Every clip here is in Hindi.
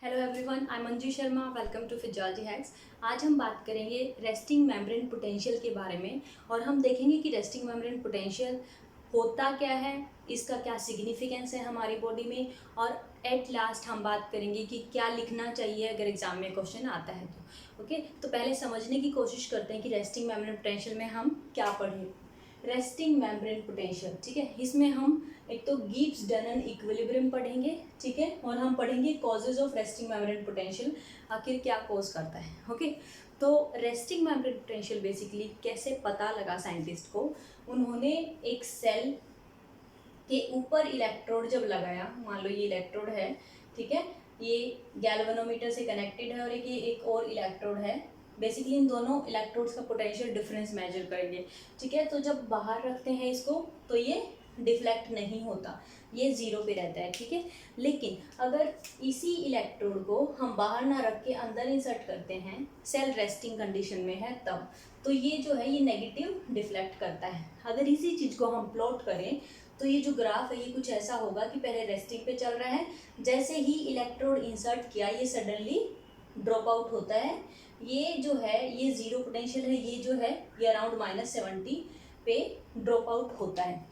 Hello everyone, I am Manju Sharma. Welcome to physiology hacks. आज हम बात करेंगे रेस्टिंग मेम्ब्रेन पोटेंशियल के बारे में और हम देखेंगे कि रेस्टिंग मेम्ब्रेन पोटेंशियल होता क्या है, इसका क्या सिग्निफिकेंस है हमारी बॉडी में, और एट लास्ट हम बात करेंगे कि क्या लिखना चाहिए अगर एग्जाम में क्वेश्चन आता है तो। ओके, तो पहले समझने की कोशिश करते हैं कि रेस्टिंग मेम्ब्रेन पोटेंशियल में हम क्या पढ़ें। रेस्टिंग मेम्ब्रेन पोटेंशियल, ठीक है, इसमें हम एक तो गिब्स डनन इक्विलिब्रियम पढ़ेंगे, ठीक है, और हम पढ़ेंगे causes of resting membrane potential, आखिर क्या कॉज करता है। ओके, तो रेस्टिंग मेम्ब्रेन पोटेंशियल बेसिकली कैसे पता लगा साइंटिस्ट को, उन्होंने एक सेल के ऊपर इलेक्ट्रोड जब लगाया, मान लो ये इलेक्ट्रोड है, ठीक है, ये गैल्वेनोमीटर से कनेक्टेड है और एक और इलेक्ट्रोड है। बेसिकली इन दोनों इलेक्ट्रोड्स का पोटेंशियल डिफरेंस मेजर करेंगे, ठीक है। तो जब बाहर रखते हैं इसको तो ये डिफ्लेक्ट नहीं होता, ये जीरो पे रहता है, ठीक है। लेकिन अगर इसी इलेक्ट्रोड को हम बाहर ना रख के अंदर इंसर्ट करते हैं, सेल रेस्टिंग कंडीशन में है तब, तो ये जो है ये नेगेटिव डिफ्लेक्ट करता है। अगर इसी चीज़ को हम प्लॉट करें तो ये जो ग्राफ है ये कुछ ऐसा होगा कि पहले रेस्टिंग पे चल रहा है, जैसे ही इलेक्ट्रोड इंसर्ट किया ये सडनली ड्रॉप आउट होता है। ये जो है ये जीरो पोटेंशियल है, ये जो है ये अराउंड -70 पे ड्रॉप आउट होता है।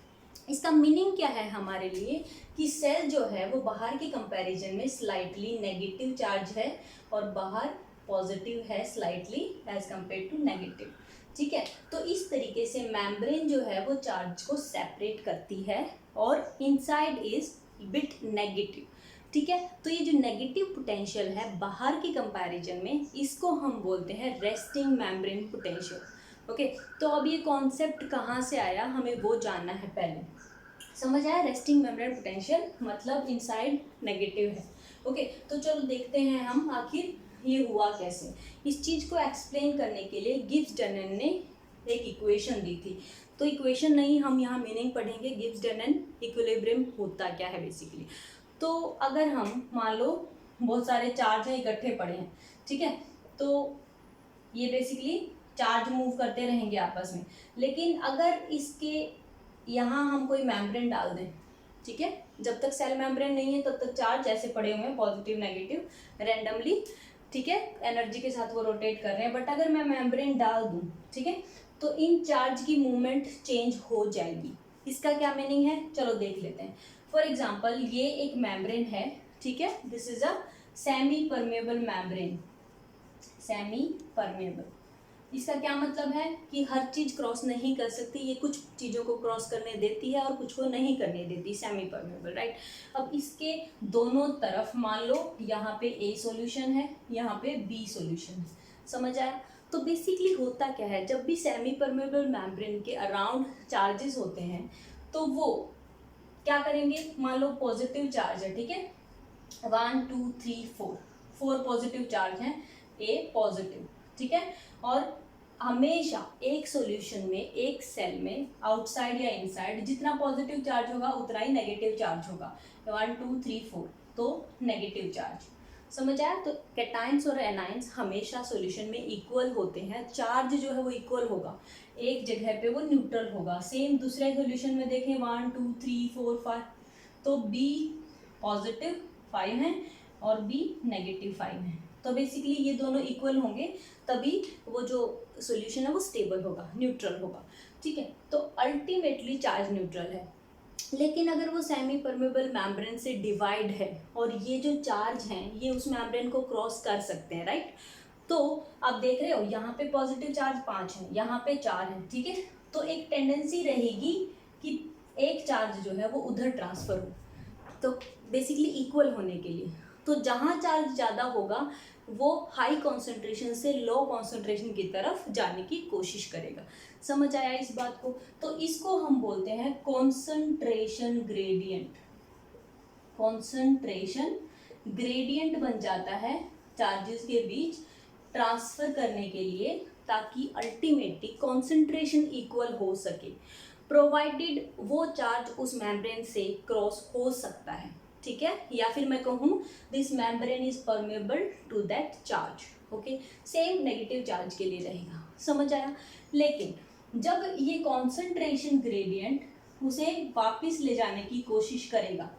इसका मीनिंग क्या है हमारे लिए कि सेल जो है वो बाहर के कंपैरिजन में स्लाइटली नेगेटिव चार्ज है और बाहर पॉजिटिव है slightly as compare to negative, ठीक है। तो इस तरीके से मेम्ब्रेन जो है वो चार्ज को सेपरेट करती है और इनसाइड इज बिट नेगेटिव, ठीक है। तो ये जो नेगेटिव पोटेंशियल है बाहर के कंपैरिजन में, इसको हम बोलते हैं रेस्टिंग मेम्ब्रेन पोटेंशियल। ओके, तो अब ये कॉन्सेप्ट कहाँ से आया हमें वो जानना है पहले। समझ आया, रेस्टिंग मेम्ब्रेन पोटेंशियल मतलब इनसाइड नेगेटिव है। ओके, तो चलो देखते हैं हम आखिर ये हुआ कैसे। इस चीज़ को एक्सप्लेन करने के लिए गिब्स डनन ने एक इक्वेशन दी थी। तो इक्वेशन नहीं, हम यहाँ मीनिंग पढ़ेंगे गिब्स डनन इक्विलिब्रियम होता क्या है बेसिकली। तो अगर हम मान लो बहुत सारे चार्ज हैं इकट्ठे पड़े हैं, ठीक है, तो ये बेसिकली चार्ज मूव करते रहेंगे आपस में, लेकिन अगर इसके यहाँ हम कोई मेम्ब्रेन डाल दें, ठीक है, जब तक सेल मेम्ब्रेन नहीं है तब तक चार्ज ऐसे पड़े हुए हैं पॉजिटिव नेगेटिव रैंडमली, ठीक है, एनर्जी के साथ वो रोटेट कर रहे हैं। बट अगर मैं मेम्ब्रेन डाल दूँ, ठीक है, तो इन चार्ज की मूवमेंट चेंज हो जाएगी। इसका क्या मीनिंग है, चलो देख लेते हैं। फॉर एग्जाम्पल ये एक मेम्ब्रेन है, ठीक है, this is a semi permeable membrane. Semi permeable, इसका क्या मतलब है कि हर चीज़ क्रॉस नहीं कर सकती, ये कुछ चीज़ों को क्रॉस करने देती है और कुछ को नहीं करने देती, सेमी परमेबल, राइट। अब इसके दोनों तरफ मान लो यहाँ पे ए सॉल्यूशन है, यहाँ पे बी सॉल्यूशन है, समझ आया। तो बेसिकली होता क्या है, जब भी सेमी परमेबल मेम्ब्रेन के अराउंड चार्जेस होते हैं तो वो क्या करेंगे, मान लो पॉजिटिव चार्ज है, ठीक है, 1 2 3 4 पॉजिटिव चार्ज हैं, ए पॉजिटिव, ठीक है। और हमेशा एक सॉल्यूशन में एक सेल में आउटसाइड या इनसाइड जितना पॉजिटिव चार्ज होगा उतना ही नेगेटिव चार्ज होगा, 1 2 3 4 तो नेगेटिव चार्ज, समझ आया। तो कैटाइंस और एनाइंस हमेशा सॉल्यूशन में इक्वल होते हैं, चार्ज जो है वो इक्वल होगा, एक जगह पे वो न्यूट्रल होगा। सेम दूसरे सॉल्यूशन में देखें 1 2 3 4 5, तो बी पॉजिटिव 5 है और बी नेगेटिव 5 है, तो बेसिकली ये दोनों इक्वल होंगे तभी वो जो सॉल्यूशन है वो स्टेबल होगा, न्यूट्रल होगा, ठीक है। तो अल्टीमेटली चार्ज न्यूट्रल है। लेकिन अगर वो सेमी परमेबल मेम्ब्रेन से डिवाइड है और ये जो चार्ज हैं ये उस मेम्ब्रेन को क्रॉस कर सकते हैं, राइट। तो आप देख रहे हो यहाँ पे पॉजिटिव चार्ज 5 है, यहाँ पे 4 है, ठीक है। तो एक टेंडेंसी रहेगी कि एक चार्ज जो है वो उधर ट्रांसफर हो, तो बेसिकली इक्वल होने के लिए। तो जहाँ चार्ज ज़्यादा होगा वो हाई कॉन्सेंट्रेशन से लो कॉन्सेंट्रेशन की तरफ जाने की कोशिश करेगा, समझ आया इस बात को। तो इसको हम बोलते हैं कॉन्सेंट्रेशन ग्रेडियंट। कॉन्सेंट्रेशन ग्रेडियंट बन जाता है चार्जेस के बीच ट्रांसफर करने के लिए, ताकि अल्टीमेटली कॉन्सेंट्रेशन इक्वल हो सके, प्रोवाइडेड वो चार्ज उस मेम्ब्रेन से क्रॉस हो सकता है, ठीक है। या फिर मैं कहूँ this membrane is permeable to that charge, okay, same negative charge के लिए रहेगा, समझ आया। लेकिन जब ये कॉन्सेंट्रेशन ग्रेडियंट उसे वापस ले जाने की कोशिश करेगा,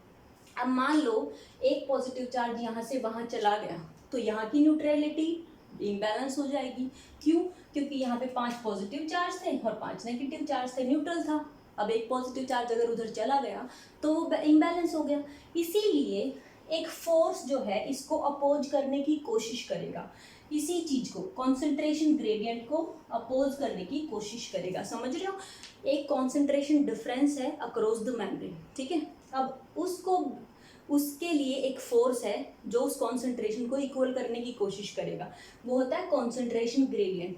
अब मान लो एक पॉजिटिव चार्ज यहाँ से वहाँ चला गया तो यहाँ की न्यूट्रलिटी इम्बैलेंस हो जाएगी। क्यों? क्योंकि यहाँ पे 5 पॉजिटिव चार्ज थे और 5 नेगेटिव चार्ज थे, न्यूट्रल था। अब एक पॉजिटिव चार्ज अगर उधर चला गया तो वो इम्बैलेंस हो गया। इसीलिए एक फोर्स जो है इसको अपोज करने की कोशिश करेगा, इसी चीज को, कॉन्सेंट्रेशन ग्रेडियंट को अपोज करने की कोशिश करेगा। समझ रहे हो? एक कॉन्सेंट्रेशन डिफरेंस है अक्रॉस द मेम्ब्रेन, ठीक है। अब उसके लिए एक फोर्स है जो उस कॉन्सेंट्रेशन को इक्वल करने की कोशिश करेगा, वो होता है कॉन्सेंट्रेशन ग्रेडियंट।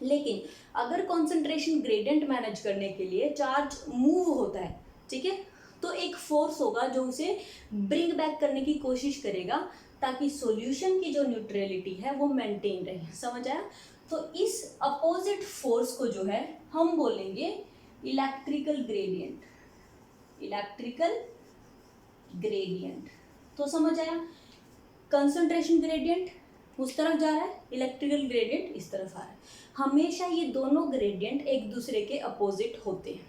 लेकिन अगर कॉन्सेंट्रेशन ग्रेडियंट मैनेज करने के लिए चार्ज मूव होता है, ठीक है, तो एक फोर्स होगा जो उसे ब्रिंग बैक करने की कोशिश करेगा ताकि सॉल्यूशन की जो न्यूट्रलिटी है वो मेंटेन रहे। समझ आया? तो इस अपोजिट फोर्स को जो है हम बोलेंगे इलेक्ट्रिकल ग्रेडियंट। इलेक्ट्रिकल ग्रेडियंट, तो समझ आया? कंसंट्रेशन ग्रेडियंट उस तरफ जा रहा है, इलेक्ट्रिकल ग्रेडियंट इस तरफ आ रहा है। हमेशा ये दोनों ग्रेडियंट एक दूसरे के अपोजिट होते हैं।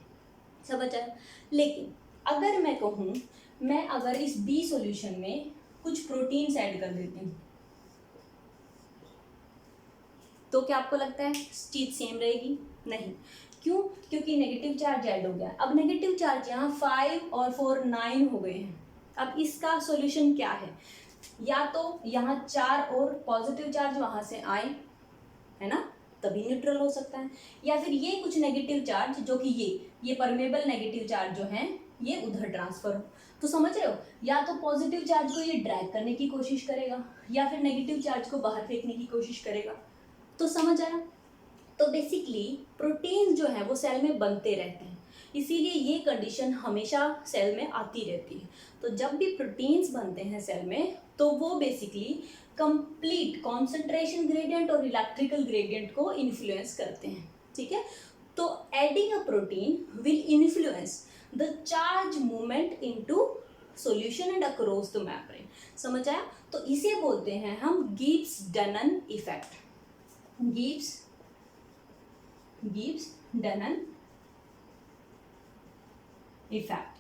समझ आया? लेकिन अगर मैं कहूँ, मैं अगर इस बी सॉल्यूशन में कुछ प्रोटीन्स ऐड कर देती हूँ तो क्या आपको लगता है चीज सेम रहेगी? नहीं। क्यों? क्योंकि नेगेटिव चार्ज ऐड हो गया। अब नेगेटिव चार्ज यहाँ 5 और 4 9 हो गए हैं। अब इसका सॉल्यूशन क्या है? या तो यहाँ 4 और पॉजिटिव चार्ज वहां से आए, है ना, तभी न्यूट्रल हो सकता है, या फिर ये कुछ नेगेटिव चार्ज जो कि ये परमेबल नेगेटिव चार्ज जो हैं ये उधर ट्रांसफर हो। तो समझ रहे हो? या तो पॉजिटिव चार्ज को ये ड्रैग करने की कोशिश करेगा या फिर नेगेटिव चार्ज को बाहर फेंकने की कोशिश करेगा। तो समझ आया? तो बेसिकली प्रोटीन जो है वो सेल में बनते रहते हैं, इसीलिए ये कंडीशन हमेशा सेल में आती रहती है। तो जब भी प्रोटीन्स बनते हैं सेल में तो वो बेसिकली कंप्लीट कॉन्सेंट्रेशन ग्रेडियंट और इलेक्ट्रिकल ग्रेडियंट को इन्फ्लुएंस करते हैं, ठीक है। तो adding a protein will influence the charge movement into solution and across the membrane. समझ आया? तो इसे बोलते हैं हम गिब्स डनन इफेक्ट। गिब्स डनन इफेक्ट,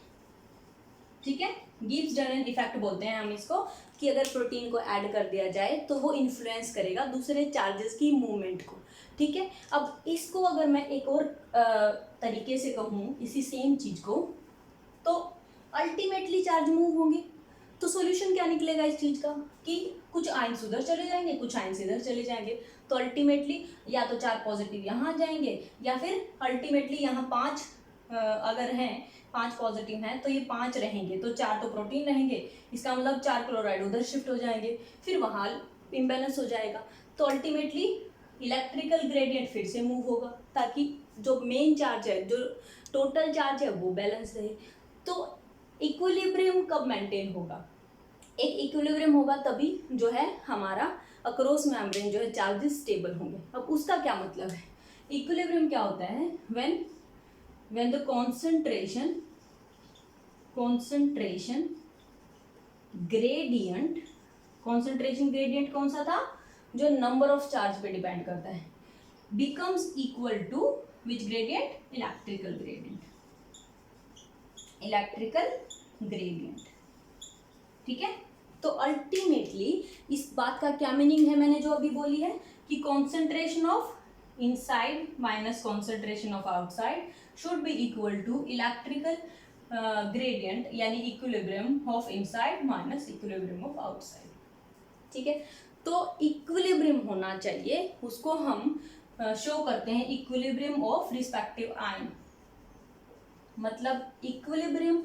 ठीक है। गिब्स डनन इफेक्ट बोलते हैं हम इसको, कि अगर प्रोटीन को ऐड कर दिया जाए तो वो इन्फ्लुएंस करेगा दूसरे चार्जेस की मूवमेंट को, ठीक है। अब इसको अगर मैं एक और तरीके से कहूँ इसी सेम चीज को, तो अल्टीमेटली चार्ज मूव होंगे। तो सॉल्यूशन क्या निकलेगा इस चीज का, कि कुछ आयंस उधर चले जाएंगे, कुछ आयंस इधर चले जाएंगे। तो अल्टीमेटली या तो 4 पॉजिटिव यहाँ जाएंगे या फिर अल्टीमेटली यहाँ 5 अगर हैं, 5 पॉजिटिव हैं तो ये 5 रहेंगे, तो 4 तो प्रोटीन रहेंगे, इसका मतलब 4 क्लोराइड उधर शिफ्ट हो जाएंगे, फिर वहाँ इम्बैलेंस हो जाएगा। तो अल्टीमेटली इलेक्ट्रिकल ग्रेडियंट फिर से मूव होगा ताकि जो मेन चार्ज है, जो टोटल चार्ज है वो बैलेंस रहे। तो इक्विलिब्रियम कब मेंटेन होगा? एक इक्विलिब्रियम होगा तभी जो है हमारा अक्रॉस मेम्ब्रेन जो है चार्जेस स्टेबल होंगे। अब उसका क्या मतलब है? इक्विलिब्रियम क्या होता है? when the concentration gradient कौन सा था? जो नंबर ऑफ चार्ज पे डिपेंड करता है, becomes equal to which gradient? Electrical gradient, ठीक है। तो अल्टीमेटली इस बात का क्या मीनिंग है मैंने जो अभी बोली है, कि concentration of inside minus concentration of outside should be equal to electrical gradient, यानी equilibrium of inside minus equilibrium of outside, ठीक है। तो इक्विलिब्रियम होना चाहिए, उसको हम शो करते हैं इक्विलिब्रियम ऑफ रिस्पेक्टिव आयन। मतलब इक्विलिब्रियम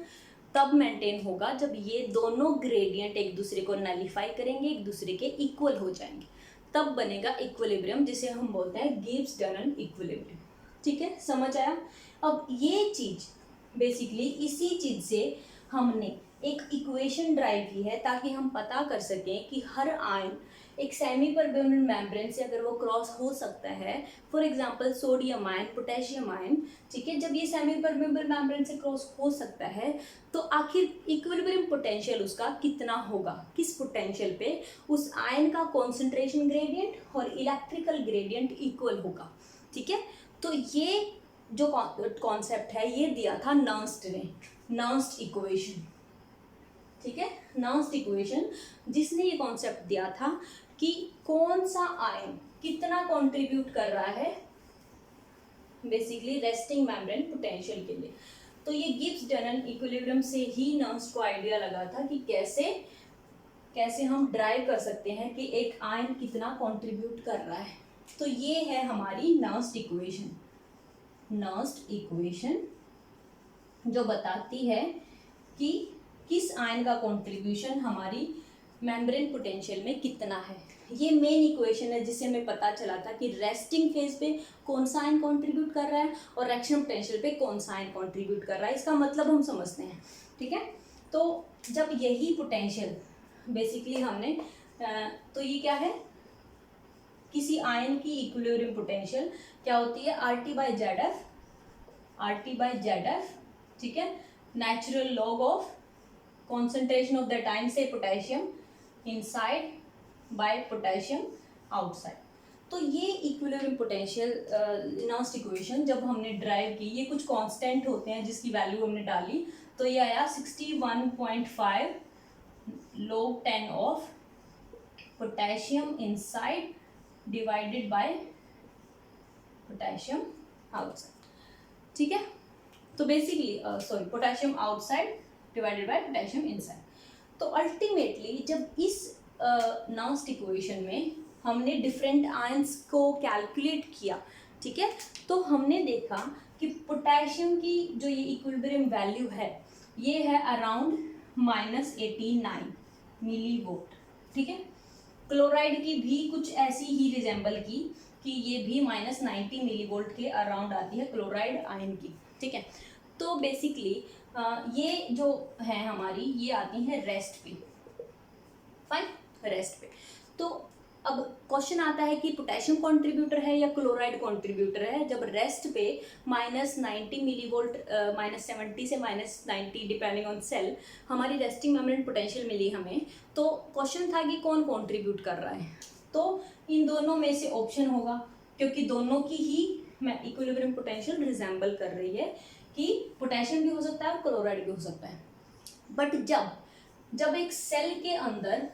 तब मेंटेन होगा जब ये दोनों ग्रेडियंट एक दूसरे को नलिफाई करेंगे, एक दूसरे के इक्वल हो जाएंगे, तब बनेगा इक्विलिब्रियम, जिसे हम बोलते हैं गिब्स डनन इक्विलिब्रियम, ठीक है। समझ आया? अब ये चीज बेसिकली इसी चीज से हमने एक इक्वेशन ड्राइव की है ताकि हम पता कर सकें कि हर आयन एक सेमी परमेबल मेम्ब्रेन से अगर वो क्रॉस हो सकता है, for example sodium ion, potassium ion, ठीक है, जब ये सेमी परमेबल मेम्ब्रेन से क्रॉस हो सकता है तो आखिर इक्विलिब्रियम पोटेंशियल उसका कितना होगा, किस पोटेंशियल पे उस आयन का कॉन्सेंट्रेशन ग्रेडियंट और इलेक्ट्रिकल ग्रेडियंट इक्वल होगा, ठीक है। तो ये जो कॉन्सेप्ट है ये दिया था नर्स्ट ने, नर्स्ट इक्वेशन, ठीक है, नर्स्ट इक्वेशन, जिसने ये कॉन्सेप्ट दिया था कि कौन सा आयन कितना कंट्रीब्यूट कर रहा है बेसिकली रेस्टिंग मेम्ब्रेन पोटेंशियल के लिए। तो ये गिब्स डनन इक्विलिब्रियम से ही नर्स्ट को आइडिया लगा था कि कैसे हम ड्राइव कर सकते हैं कि एक आयन कितना कंट्रीब्यूट कर रहा है। तो ये है हमारी नर्स्ट इक्वेशन, नर्स्ट इक्वेशन जो बताती है कि किस आयन का कंट्रीब्यूशन हमारी मेम्ब्रेन पोटेंशियल में कितना है। ये मेन इक्वेशन है जिससे हमें पता चला था कि रेस्टिंग फेज पे कौन सा आयन कंट्रीब्यूट कर रहा है और एक्शन पोटेंशियल पे कौन सा आयन कंट्रीब्यूट कर रहा है। इसका मतलब हम समझते हैं, ठीक है। तो जब यही पोटेंशियल बेसिकली हमने तो ये क्या है, किसी आयन की इक्विलिब्रियम पोटेंशियल क्या होती है, RT बाई जेड एफ, ठीक है, natural log of concentration of that ion से potassium inside bye potassium outside. तो ये इक्विलिब्रियम पोटेंशियल नर्स्ट इक्वेशन जब हमने ड्राइव की, ये कुछ कांस्टेंट होते हैं जिसकी वैल्यू हमने डाली, तो ये आया 61.5 log 10 of potassium inside divided by potassium outside, ठीक है। तो basically potassium outside divided by potassium inside. तो अल्टीमेटली जब इस नर्स्ट इक्वेशन में हमने डिफरेंट आयंस को कैलकुलेट किया, ठीक है, तो हमने देखा कि पोटेशियम की जो ये इक्विलिब्रियम वैल्यू है ये है अराउंड -89 मिलीवोल्ट, ठीक है। क्लोराइड की भी कुछ ऐसी ही रिजेंबल की कि ये भी -90 मिलीवोल्ट के अराउंड आती है क्लोराइड आयन की, ठीक है। तो बेसिकली ये जो है हमारी, ये आती है रेस्ट पे, फाइन, रेस्ट पे। तो अब क्वेश्चन आता है कि पोटेशियम कंट्रीब्यूटर है या क्लोराइड कंट्रीब्यूटर है। जब रेस्ट पे -90 मिलीवोल्ट, -70 से -90 डिपेंडिंग ऑन सेल हमारी रेस्टिंग मेम्ब्रेन पोटेंशियल मिली हमें, तो क्वेश्चन था कि कौन कंट्रीब्यूट कर रहा है। तो इन दोनों में से ऑप्शन होगा, क्योंकि दोनों की ही इक्विलिब्रियम पोटेंशियल रिजेंबल कर रही है कि पोटेशियम भी हो सकता है और क्लोराइड भी हो सकता है। बट जब एक सेल के अंदर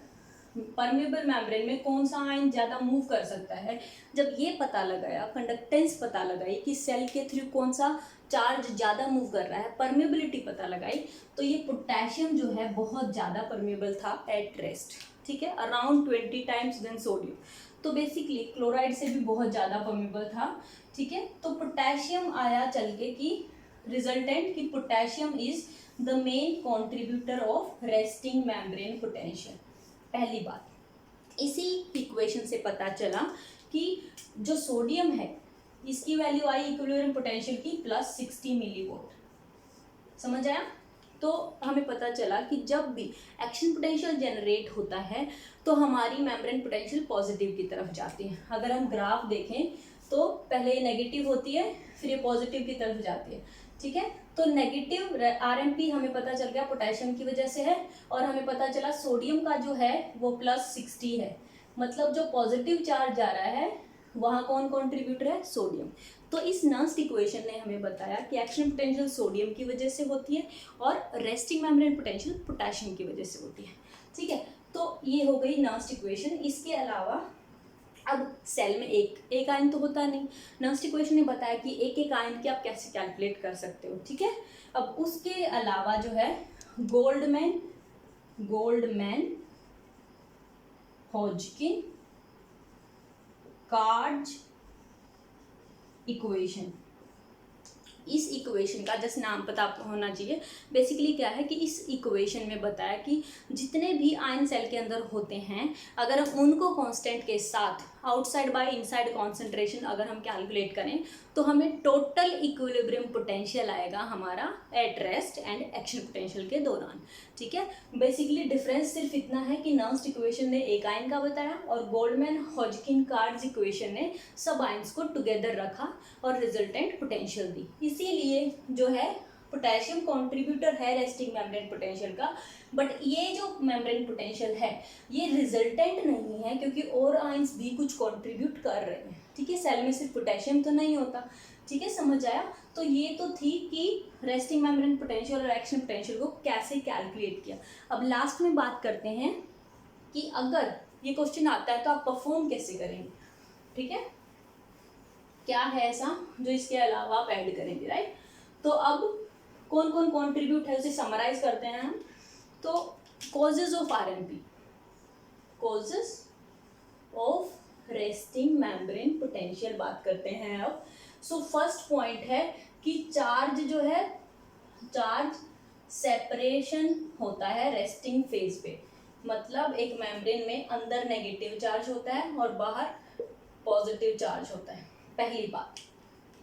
परमेबल मेम्ब्रेन में कौन सा आयन ज़्यादा मूव कर सकता है, जब ये पता लगाया, कंडक्टेंस पता लगाई कि सेल के थ्रू कौन सा चार्ज ज़्यादा मूव कर रहा है, परमेबिलिटी पता लगाई, तो ये पोटेशियम जो है बहुत ज़्यादा परमेबल था एट रेस्ट, ठीक है, अराउंड 20 टाइम्स देन सोडियम। तो बेसिकली क्लोराइड से भी बहुत ज़्यादा परमेबल था, ठीक है। तो पोटेशियम आया चल के कि रिजल्टेंट कि potassium is the main contributor of resting membrane potential. पहली बात, इसी इक्वेशन से पता चला कि जो सोडियम है इसकी वैल्यू आई इक्विलिब्रियम पोटेंशियल की +60 मिलीवोल्ट, समझ आया। तो हमें पता चला कि जब भी एक्शन पोटेंशियल जनरेट होता है तो हमारी मेम्ब्रेन पोटेंशियल पॉजिटिव की तरफ जाती है। अगर हम ग्राफ देखें तो पहले ये नेगेटिव होती है, फिर ये पॉजिटिव की तरफ जाती है, ठीक है। तो नेगेटिव RMP हमें पता चल गया पोटेशियम की वजह से है, और हमें पता चला सोडियम का जो है वो +60 है, मतलब जो पॉजिटिव चार्ज जा रहा है वहाँ कौन कंट्रीब्यूटर है, सोडियम। तो इस नर्स्ट इक्वेशन ने हमें बताया कि एक्शन पोटेंशियल सोडियम की वजह से होती है और रेस्टिंग मेम्ब्रेन पोटेंशियल पोटेशियम की वजह से होती है, ठीक है। तो ये हो गई नर्स्ट इक्वेशन। इसके अलावा अब सेल में एक आयन तो होता नहीं, नर्स्ट इक्वेशन ने बताया कि एक आयन की आप कैसे कैलकुलेट कर सकते हो, ठीक है। अब उसके अलावा जो है गोल्डमैन हॉजकिन कार्ज इक्वेशन, इस इक्वेशन का जस्ट नाम पता आपको होना चाहिए। बेसिकली क्या है कि इस इक्वेशन में बताया कि जितने भी आयन सेल के अंदर होते हैं, अगर हम उनको कांस्टेंट के साथ आउटसाइड बाय इनसाइड कॉन्सेंट्रेशन अगर हम कैलकुलेट करें तो हमें टोटल इक्विलिब्रियम पोटेंशियल आएगा हमारा at rest and action potential के दौरान, ठीक है। बेसिकली डिफरेंस सिर्फ इतना है कि नर्स्ट इक्वेशन ने एक आयन का बताया और गोल्डमैन हॉजकिन कार्ज इक्वेशन ने सब आयंस को टुगेदर रखा और रिजल्टेंट पोटेंशियल दी। इसीलिए जो है पोटेशियम कंट्रीब्यूटर है रेस्टिंग मेम्ब्रेन पोटेंशियल का, बट ये जो मेम्ब्रेन पोटेंशियल है ये रिजल्टेंट नहीं है, क्योंकि और आयंस भी कुछ कंट्रीब्यूट कर रहे हैं, ठीक है। सेल में सिर्फ पोटेशियम तो नहीं होता, ठीक है, समझ आया। तो ये तो थी कि रेस्टिंग मेम्ब्रेन पोटेंशियल और एक्शन पोटेंशियल को कैसे कैलकुलेट किया। अब लास्ट में बात करते हैं कि अगर ये क्वेश्चन आता है तो आप परफॉर्म कैसे करेंगे, ठीक है, क्या है ऐसा जो इसके अलावा आप ऐड करेंगे, राइट। तो अब कौन कौन कॉन्ट्रीब्यूट है उसे समराइज करते हैं हम। तो causes of RMP, causes of resting membrane potential बात करते हैं अब। सो फर्स्ट पॉइंट है कि चार्ज जो है, चार्ज सेपरेशन होता है रेस्टिंग फेज पे। मतलब एक मेम्ब्रेन में अंदर नेगेटिव चार्ज होता है और बाहर पॉजिटिव चार्ज होता है, पहली बात,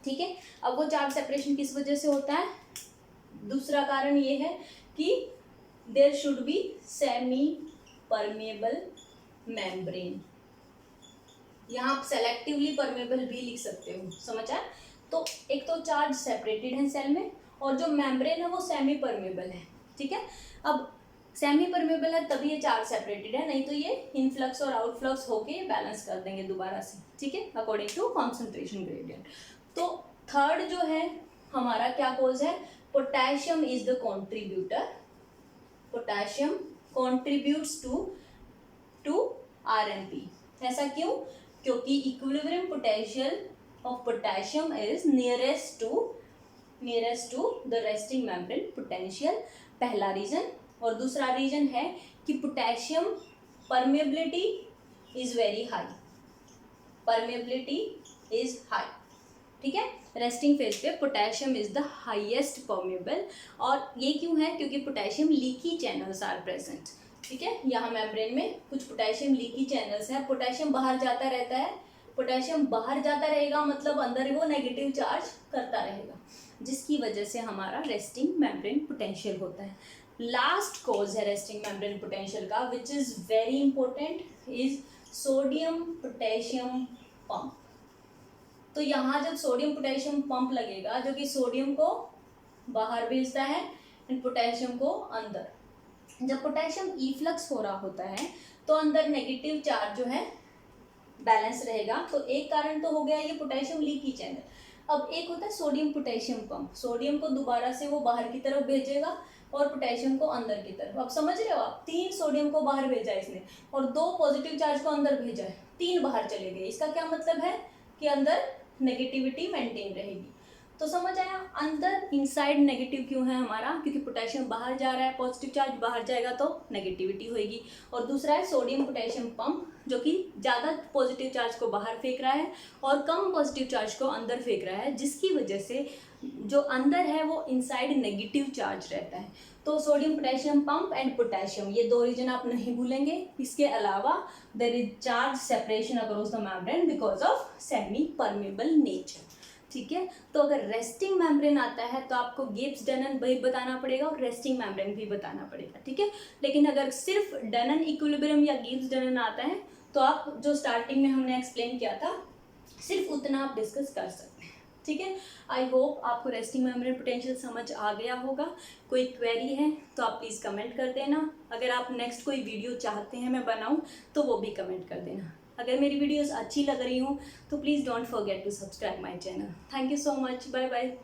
ठीक है। अब वो चार्ज सेपरेशन किस वजह से होता है, दूसरा कारण ये है कि there should be semi permeable membrane. यहाँ आप सेलेक्टिवली परमेबल भी लिख सकते हो, समझ आया। तो एक तो चार्ज सेपरेटेड है सेल में, और जो मेम्ब्रेन है वो सेमी परमेबल है, ठीक है। अब सेमी परमेबल है तभी ये चार्ज सेपरेटेड है, नहीं तो ये इनफ्लक्स और आउटफ्लक्स होके बैलेंस कर देंगे दोबारा से, ठीक है, अकॉर्डिंग टू कॉन्सेंट्रेशन ग्रेडियंट। तो थर्ड जो है हमारा क्या कॉज है, potassium is the contributor, potassium contributes to RMP. ऐसा क्यों, क्योंकि equilibrium potential of potassium is nearest to the resting membrane potential, पहला रीजन। और दूसरा रीजन है कि potassium permeability is very high, permeability is high, ठीक है। रेस्टिंग फेज पे potassium is the highest permeable. और ये क्यों है, क्योंकि potassium leaky channels are present, ठीक है। यहाँ मेम्ब्रेन में कुछ पोटेशियम लीकी चैनल्स है, पोटेशियम बाहर जाता रहता है, पोटेशियम बाहर जाता रहेगा मतलब अंदर वो नेगेटिव चार्ज करता रहेगा, जिसकी वजह से हमारा रेस्टिंग मेम्ब्रेन पोटेंशियल होता है। लास्ट कॉज है रेस्टिंग मेम्ब्रेन पोटेंशियल का, which is very important, is sodium potassium pump. तो यहाँ जब सोडियम पोटेशियम पंप लगेगा जो कि सोडियम को बाहर भेजता है एंड पोटेशियम को अंदर, जब पोटेशियम इफ्लक्स हो रहा होता है तो अंदर नेगेटिव चार्ज जो है बैलेंस रहेगा। तो एक कारण तो हो गया ये पोटेशियम लीकी चैनल। अब एक होता है सोडियम पोटेशियम पंप, सोडियम को दोबारा से वो बाहर की तरफ भेजेगा और पोटेशियम को अंदर की तरफ। अब समझ रहे हो आप, 3 सोडियम को बाहर भेजा है इसने और 2 पॉजिटिव चार्ज को अंदर भेजा है, 3 बाहर चले गए। इसका क्या मतलब है कि अंदर नेगेटिविटी मेंटेन रहेगी। तो समझ आया, अंदर इनसाइड नेगेटिव क्यों है हमारा, क्योंकि पोटेशियम बाहर जा रहा है, पॉजिटिव चार्ज बाहर जाएगा तो नेगेटिविटी होगी। और दूसरा है सोडियम पोटेशियम पंप, जो कि ज़्यादा पॉजिटिव चार्ज को बाहर फेंक रहा है और कम पॉजिटिव चार्ज को अंदर फेंक रहा है, जिसकी वजह से जो अंदर है वो इनसाइड नेगेटिव चार्ज रहता है। तो sodium potassium pump and potassium, ये 2 रीजन आप नहीं भूलेंगे। इसके अलावा there is charge separation across the membrane because of semi permeable nature, ठीक है। तो अगर रेस्टिंग मेम्ब्रेन आता है तो आपको गिब्स डनन भी बताना पड़ेगा और रेस्टिंग मेम्ब्रेन भी बताना पड़ेगा, ठीक है। लेकिन अगर सिर्फ डनन इक्विलिब्रियम या गिब्स डनन आता है तो आप जो स्टार्टिंग में हमने एक्सप्लेन किया था सिर्फ उतना आप डिस्कस कर सकते हैं, ठीक है। आई होप आपको रेस्टिंग मेम्ब्रेन पोटेंशियल समझ आ गया होगा। कोई क्वेरी है तो आप प्लीज़ कमेंट कर देना। अगर आप नेक्स्ट कोई वीडियो चाहते हैं मैं बनाऊँ तो वो भी कमेंट कर देना। अगर मेरी वीडियोस अच्छी लग रही हूँ तो please don't forget to subscribe my channel. Thank you so much, bye bye.